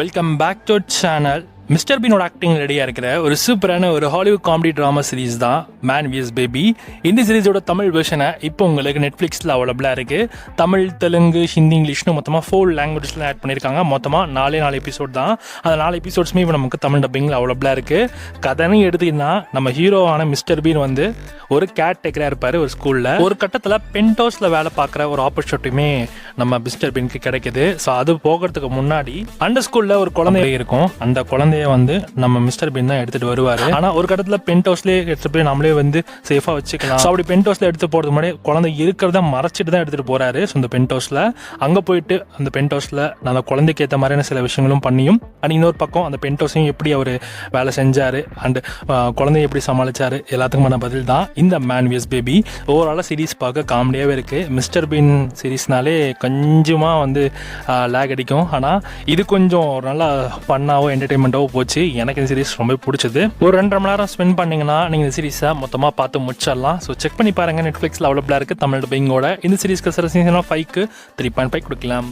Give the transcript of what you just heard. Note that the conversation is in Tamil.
Welcome back to channel. Mister பீனோட ஆக்டிங் ரெடியாக இருக்கிற ஒரு சூப்பரான ஒரு ஹாலிவுட் காமெடி ட்ராமா சீரிஸ் தான் மேன் விஎஸ் பேபி. இந்த சீரிஸோட தமிழ் வெர்ஷனை இப்போ உங்களுக்கு நெட்ஃப்ளிக்ஸில் அவைலபிளாக இருக்குது. தமிழ், தெலுங்கு, ஹிந்தி, இங்கிலீஷ்னு மொத்தமாக 4 லாங்குவேஜஸ்லாம் ஆட் பண்ணியிருக்காங்க. மொத்தமாக 4 எபிசோட் தான். அந்த 4 எபிசோட்ஸுமே இப்போ நமக்கு தமிழ் டப்பிங்கில் அவைலபிளாக இருக்குது. கதைன்னு எடுத்துக்கிட்டா நம்ம ஹீரோவான மிஸ்டர் பீன் வந்து ஒரு கேட் டேக்கராக இருப்பார் ஒரு ஸ்கூலில். ஒரு கட்டத்தில் பென்ட் வேலை பார்க்குற ஒரு ஆப்பர்ச்சுனிட்டியுமே நம்ம மிஸ்டர் பீனுக்கு கிடைக்குது. ஸோ அது போகிறதுக்கு முன்னாடி அந்த ஸ்கூலில் ஒரு குழந்தை இருக்கும். அந்த குழந்தைய வந்து நம்ம மிஸ்டர் பீன் தான் எடுத்துகிட்டு வருவார். ஆனால் ஒரு கட்டத்தில் பென்ட் ஹவுஸ்லேயே எடுத்துகிட்டு போய் நம்மளே வந்து சேஃபாக வச்சுக்கலாம். ஸோ அப்படி பென்ட் ஹவுஸில் எடுத்து போகிறதுக்கு முன்னாடி குழந்தை இருக்கிறத மறைச்சிட்டு தான் எடுத்துகிட்டு போகிறாரு. ஸோ இந்த பென்ட் ஹவுஸில் அங்கே போயிட்டு அந்த பென்ட் ஹவுஸில் அந்த குழந்தைக்கு ஏற்ற மாதிரியான சில விஷயங்களும் பண்ணியும், அண்ட் இன்னொரு பக்கம் அந்த பென்ட் ஹவுஸையும் எப்படி அவர் வேலை செஞ்சார் அண்ட் குழந்தைய எப்படி சமாளித்தார் எல்லாத்துக்குமான பதில் தான் இந்த மேன் விஎஸ் பேபி. ஓவராலாக சீரீஸ் பார்க்க காமெடியாகவே இருக்குது. மிஸ்டர் பீன் சீரீஸ்னாலே கொஞ்சமாக வந்து லேக் அடிக்கும். ஆனால் இது கொஞ்சம் நல்லா ஃபன்னாவோ என்டர்டெயின்மெண்ட்டாவோ போச்சு. எனக்கு இந்த சீரீஸ் ரொம்ப பிடிச்சது. ஒரு 2.5 மணி நேரம் ஸ்பெண்ட் பண்ணிங்கன்னா நீங்கள் இந்த சீரீஸை மொத்தமாக பார்த்து முடிச்சிடலாம். ஸோ செக் பண்ணி பாருங்கள். நெட்ஃப்ளிக்ஸில் அவைலபிளாக இருக்குது தமிழ் டப்பிங்கோட. இந்த சீரீஸ்க்கு சீசன் 5க்கு 3.5 கொடுக்கலாம்.